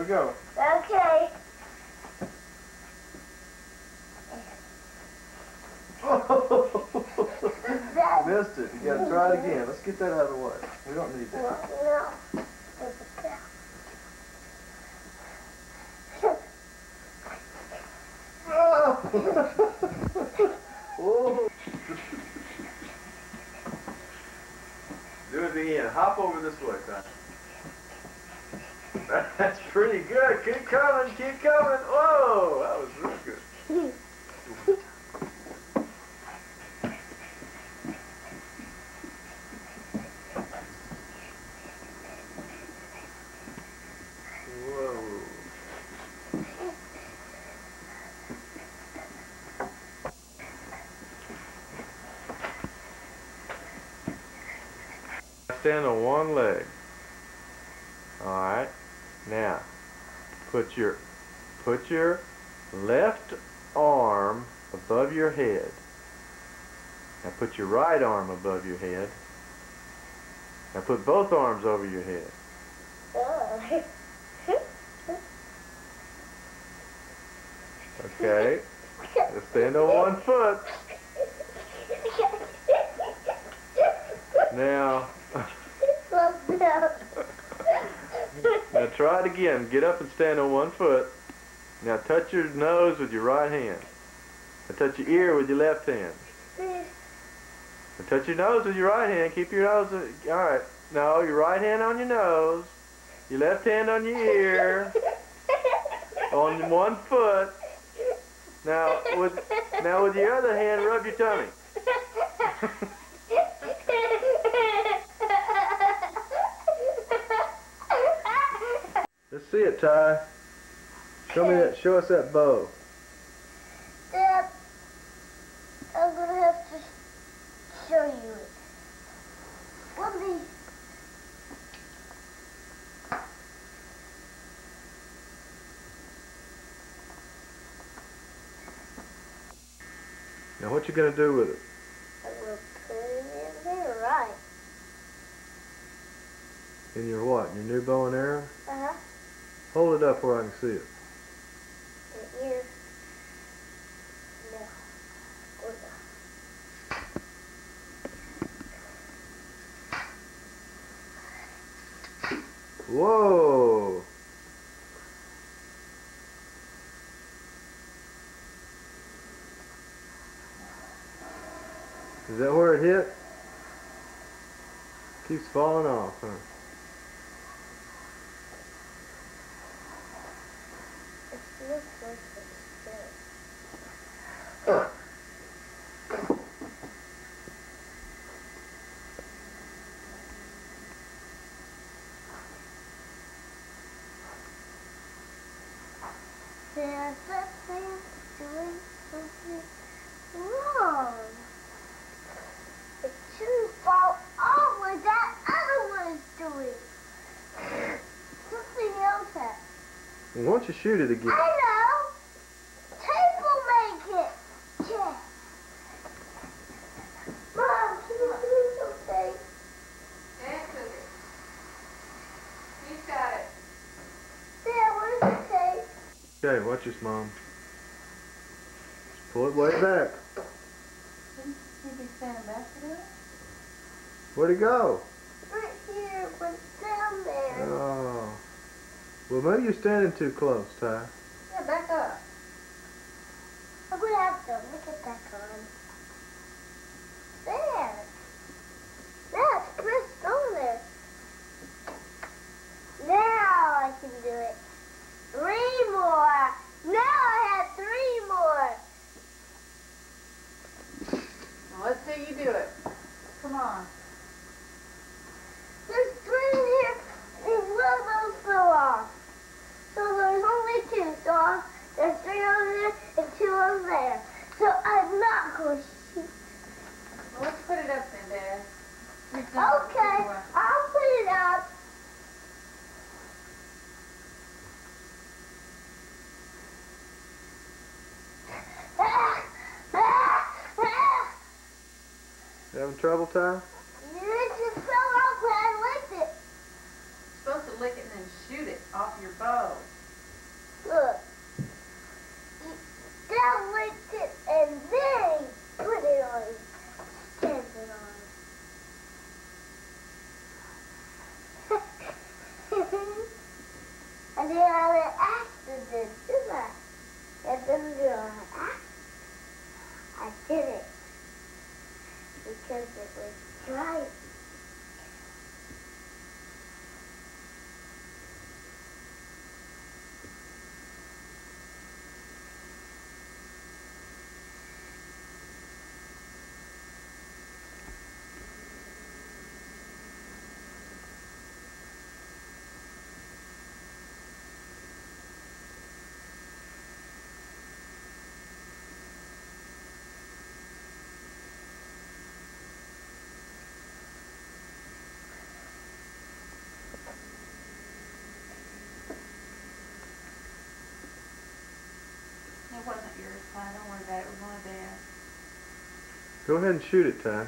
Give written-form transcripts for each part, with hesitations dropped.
we go. Okay. Missed it. You gotta try it again. Let's get that out of the way. We don't need that. No. Whoa. Do it again. Hop over this way, Ty. That's pretty good. Keep coming. Keep coming. Whoa, that was real good. Stand on one leg. Alright. Now, put your left arm above your head. Now put your right arm above your head. Now put both arms over your head. Okay. Let's stand on one foot. Now, now try it again. Get up and stand on one foot. Now touch your nose with your right hand. Now touch your ear with your left hand. Now touch your nose with your right hand. Keep your nose. All right. No, your right hand on your nose. Your left hand on your ear. On one foot. Now with your other hand, rub your tummy. Let's see it, Ty. Show me that. Show us that bow. Dad, I'm gonna have to show you it. Let me. Now, what you gonna do with it? I'm gonna put it in there, right? In your what? In your new bow and arrow? Uh-huh. Hold it up where I can see it. Right here. No. Whoa! Is that where it hit? Keeps falling off, huh? It looks like it's dead. There's that thing doing something wrong. It shouldn't fall off like that other one is doing. Something else happened. Well, why don't you shoot it again? I know. Tape will make it. Yeah. Mom, can you do something? Answer it. He's got it. Dad, what does it say? Okay, watch this, Mom. Just pull it way back. Shouldn't he be standing back to do it? Where'd it go? Right here, but down there. Oh. Well, maybe you're standing too close, Ty. Yeah, back up. I'm gonna have to look it back on. There. That's pressed on there. Now I can do it. 3 more. Now I have 3 more. Now let's see you do it. Come on. There's 3 here, and one of those fell off. So there's only 2. So there's 3 over there and 2 over there. So I'm not going to shoot. Well, let's put it up then, Dad. Okay, I'll put it up. You having trouble, Ty? You just fell off when I licked it. You're supposed to lick it and then shoot it off your bow. didn't do it. I did it because it was right. It wasn't yours, Ty. Don't worry about it. It was one of Dad's. Go ahead and shoot it, Ty.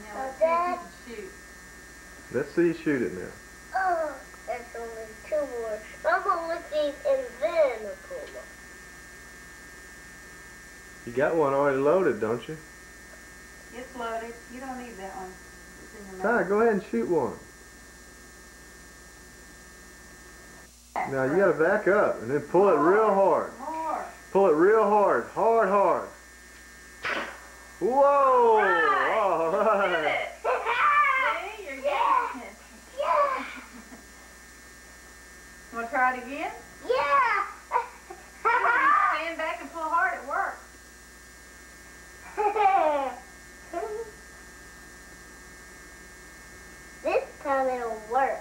Now let's see if you can shoot. Let's see you shoot it now. Oh, that's only 2 more. I'm gonna look these and then I'll pull them. You got one already loaded, don't you? It's loaded. You don't need that one. It's in your Ty, mouth. go ahead and shoot one. Now you gotta back up and then pull it real hard. More. Pull it real hard. Hard, hard. Whoa! Right. All You did right. it. See, you're getting it. Yeah! You want to try it again? Yeah! Stand back and pull hard. It works. This time it'll work.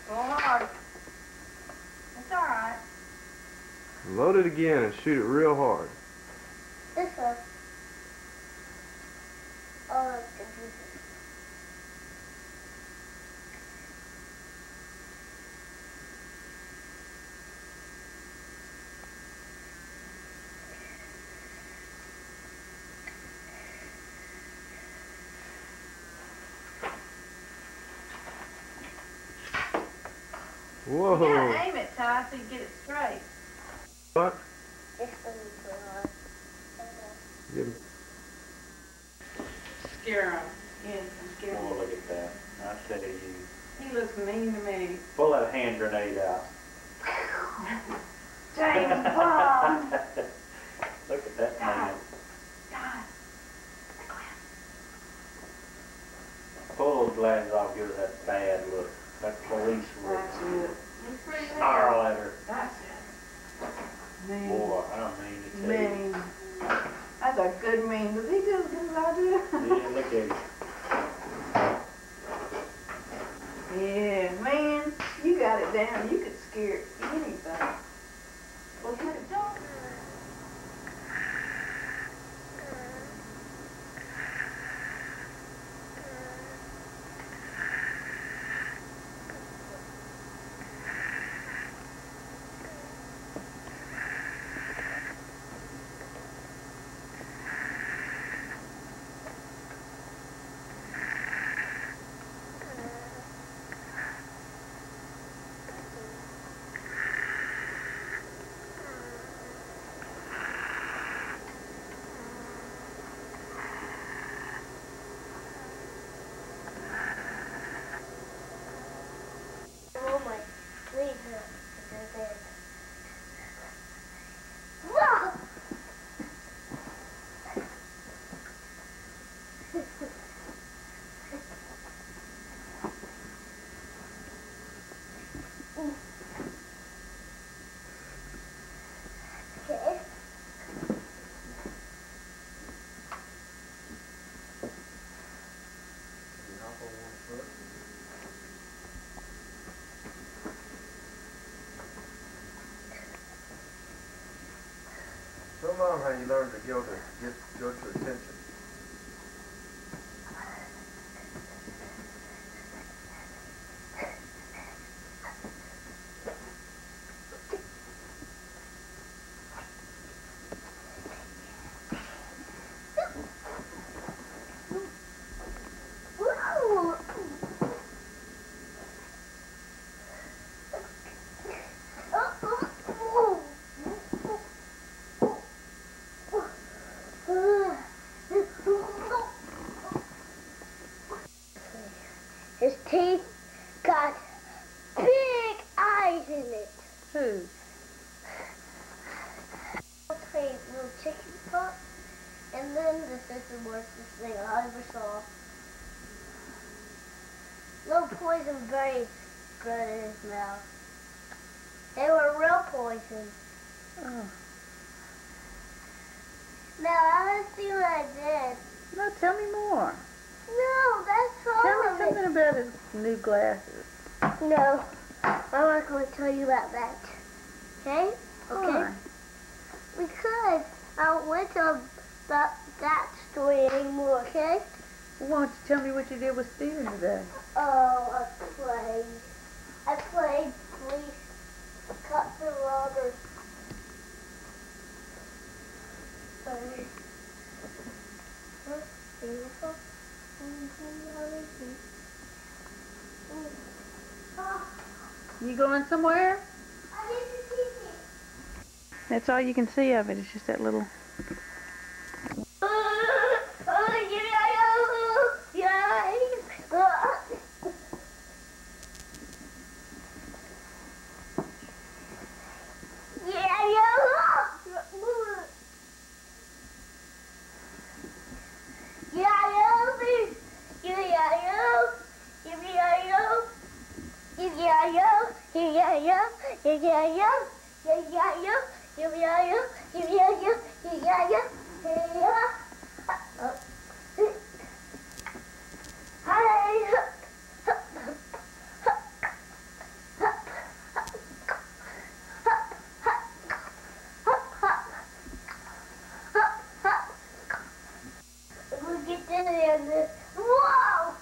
Pull hard. It's all right. Load it again and shoot it real hard. This one. All of the pieces. Whoa! You gotta aim it, Ty, so you get it straight. What? This one is so hard. Give him- Scare him. Yes, I'm scared. Oh, look at that. I tell you. He looks mean to me. Pull that hand grenade out. James Bond. Look at that man. God. Pull those glasses off, give us that bad look. That police look. That's it. He's pretty bad. Snarl at her. That's it. Mean. Boy, I don't mean to tell you. Mean. That's a good mean. Does he do as good as I do? Yeah, look at him. Yeah, man, you got it down. You could scare anything. Well, you don't. Oh my sleeves are there. Whoa! Okay. Tell Mom how you learned to go to attention. Whoa! the worstest thing I ever saw. No poison berries good in his mouth. They were real poison. Oh. Now I want to see what I did. No, tell me more. No, that's all Tell me of it. something about his new glasses. No, I'm not going to tell you about that. Okay? Okay? Why? Because I don't want to tell about that story anymore, okay? Why don't you tell me what you did with Steven today? Oh, I played police, cops and robbers. Beautiful. You going somewhere? I need to teach it. That's all you can see of it. It's just that little... Whoa!